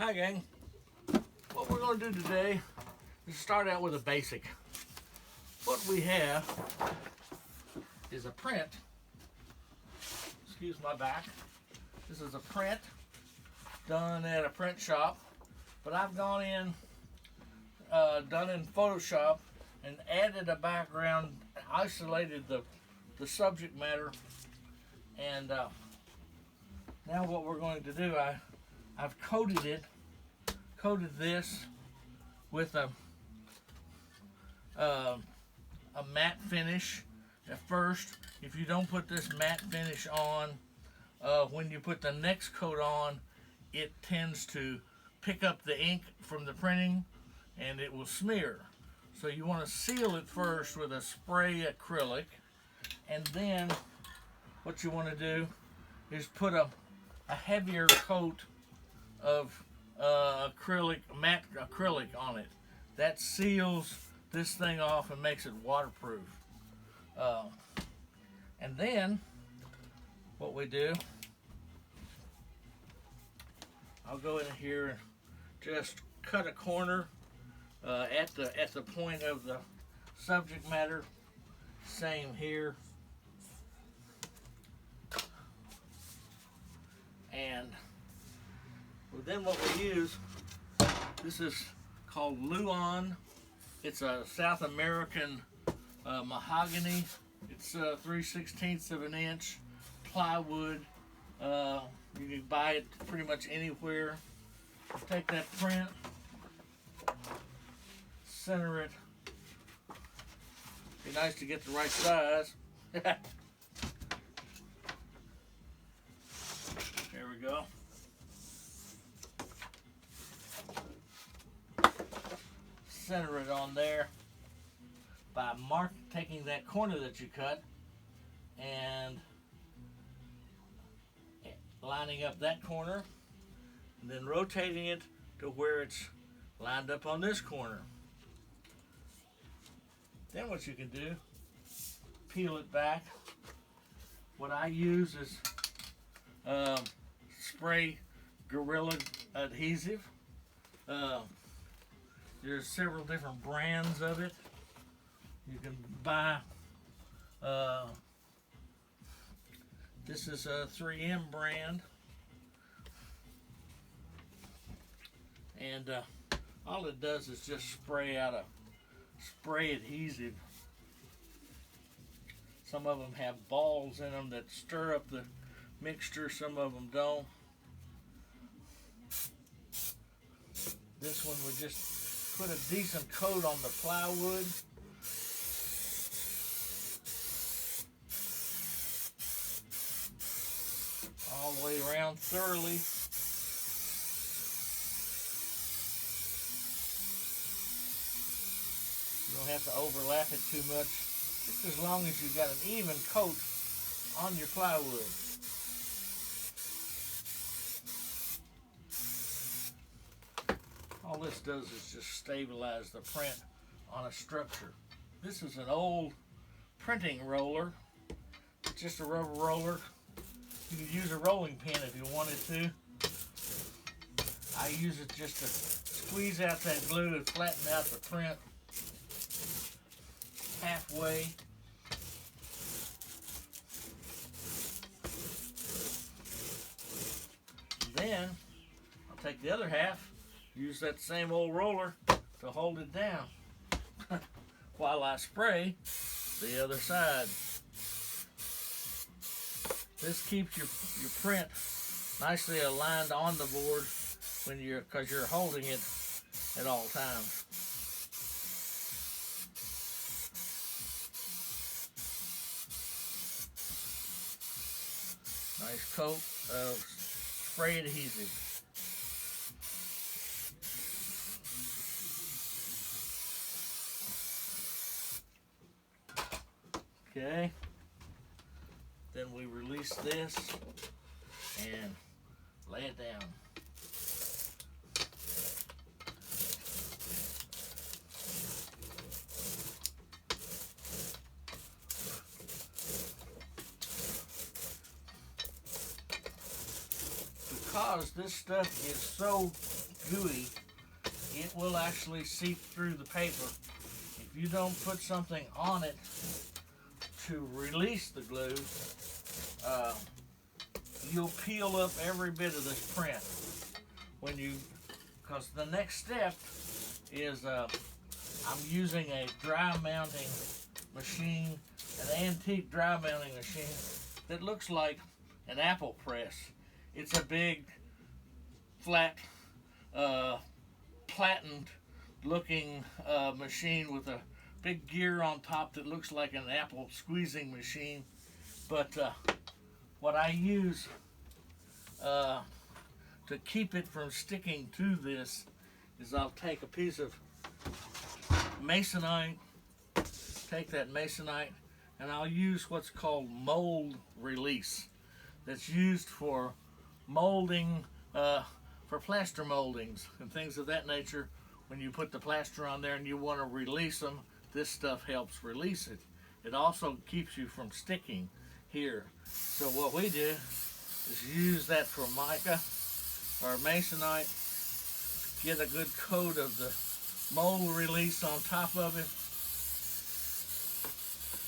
Hi gang, what we're going to do today is start out with a basic. What we have is a print, excuse my back, this is a print done at a print shop, but I've gone in, done in Photoshop and added a background, isolated the subject matter, and now what we're going to do, I've coated this with a matte finish at first. If you don't put this matte finish on, when you put the next coat on, it tends to pick up the ink from the printing and it will smear. So you want to seal it first with a spray acrylic, and then what you want to do is put a heavier coat of matte acrylic on it. That seals this thing off and makes it waterproof. And then what we do, I'll go in here and just cut a corner at the point of the subject matter. Same here. And then what we use, this is called Luan. It's a South American mahogany. It's 3/16 of an inch plywood. You can buy it pretty much anywhere. Take that print, center it. Be nice to get the right size. There we go. Center it on there by taking that corner that you cut and lining up that corner, and then rotating it to where it's lined up on this corner. Then what you can do, peel it back. What I use is spray Gorilla adhesive. There's several different brands of it. You can buy, this is a 3M brand. And all it does is just spray out a spray adhesive. Some of them have balls in them that stir up the mixture, some of them don't. This one would just put a decent coat on the plywood. All the way around thoroughly. You don't have to overlap it too much, just as long as you've got an even coat on your plywood. All this does is just stabilize the print on a structure. This is an old printing roller. It's just a rubber roller. You can use a rolling pin if you wanted to. I use it just to squeeze out that glue and flatten out the print halfway. Then I'll take the other half, use that same old roller to hold it down while I spray the other side. This keeps your print nicely aligned on the board because you're holding it at all times. Nice coat of spray adhesive. Okay, then we release this and lay it down. Because this stuff is so gooey, it will actually seep through the paper. If you don't put something on it to release the glue, you'll peel up every bit of this print. Because the next step is I'm using a dry mounting machine, an antique dry mounting machine that looks like an apple press. It's a big, flat, platinum looking machine with a big gear on top that looks like an apple squeezing machine. But what I use to keep it from sticking to this is I'll take a piece of masonite, take that masonite, and I'll use what's called mold release. That's used for molding, for plaster moldings and things of that nature. When you put the plaster on there and you want to release them, this stuff helps release it. It also keeps you from sticking here. So what we do is use that Formica or masonite, get a good coat of the mold release on top of it.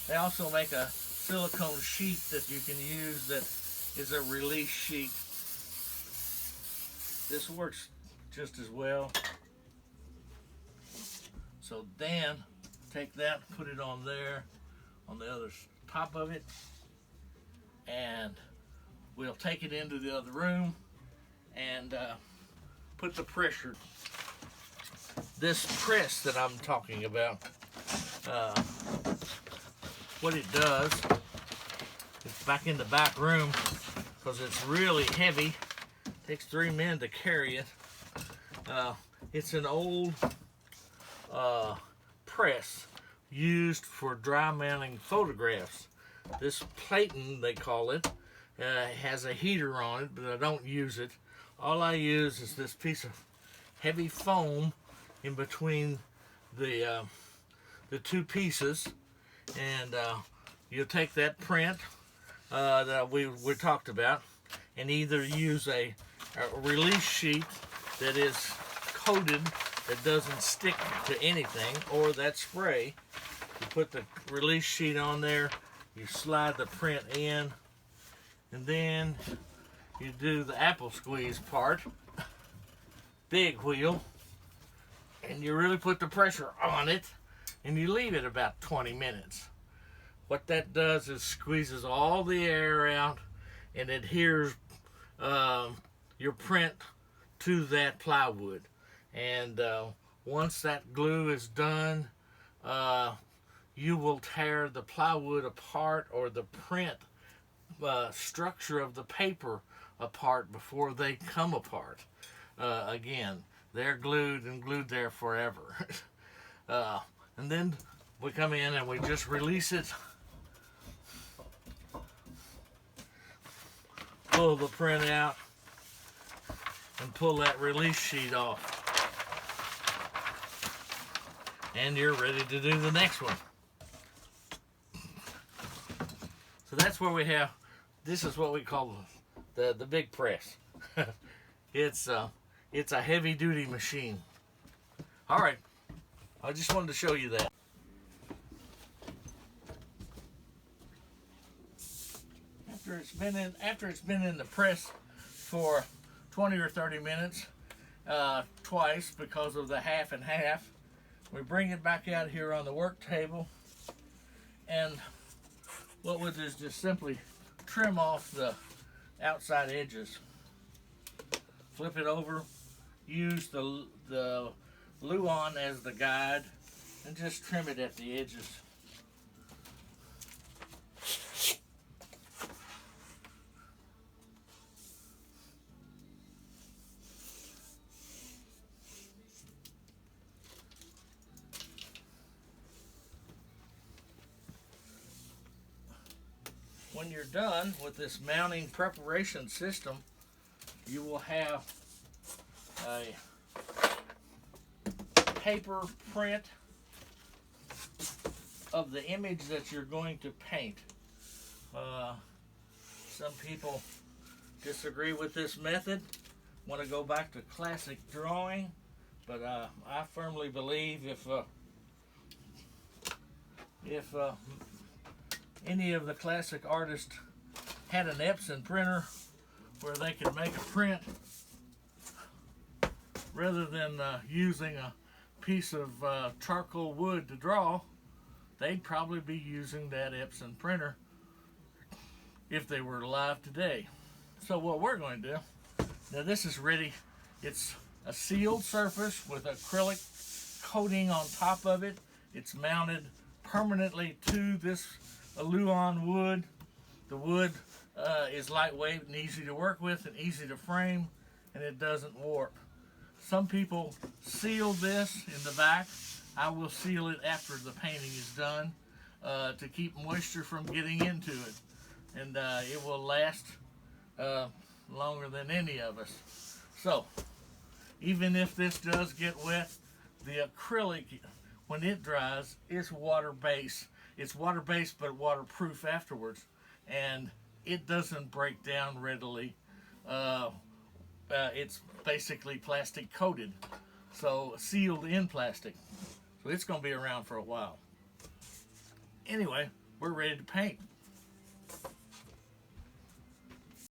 They also make a silicone sheet that you can use that is a release sheet. This works just as well. So then take that, put it on there, on the other top of it, and we'll take it into the other room and put the pressure. This press that I'm talking about, what it does, it's back in the back room because it's really heavy. It takes 3 men to carry it. It's an old press used for dry mounting photographs. This platen, they call it, has a heater on it, but I don't use it. All I use is this piece of heavy foam in between the two pieces, and you'll take that print that we talked about and either use a release sheet that is coated, that doesn't stick to anything, or that spray. You put the release sheet on there, you slide the print in, and then you do the apple squeeze part, big wheel, and you really put the pressure on it, and you leave it about 20 minutes. What that does is squeezes all the air out and adheres your print to that plywood. And once that glue is done, you will tear the plywood apart, or the print structure of the paper apart, before they come apart. Again, they're glued and glued there forever. And then we come in and we just release it, pull the print out, and pull that release sheet off. And you're ready to do the next one. So that's where we have, this is what we call the big press. It's a heavy duty machine. All right, I just wanted to show you that. After it's been in the press for 20 or 30 minutes, twice because of the half and half, we bring it back out here on the work table, and what we'll do is just simply trim off the outside edges. Flip it over, use the Luan as the guide, and just trim it at the edges. When you're done with this mounting preparation system, you will have a paper print of the image that you're going to paint. Some people disagree with this method. want to go back to classic drawing, but I firmly believe if any of the classic artists had an Epson printer where they could make a print rather than using a piece of charcoal wood to draw, they'd probably be using that Epson printer if they were alive today. So what we're going to do, now this is ready, it's a sealed surface with acrylic coating on top of it. It's mounted permanently to this Luan wood. The wood is lightweight and easy to work with and easy to frame, and it doesn't warp. Some people seal this in the back. I will seal it after the painting is done to keep moisture from getting into it, and it will last longer than any of us. So even if this does get wet, the acrylic, when it dries, is water-based. It's water-based but waterproof afterwards, and it doesn't break down readily. It's basically plastic coated, so sealed in plastic, so it's going to be around for a while. Anyway, we're ready to paint.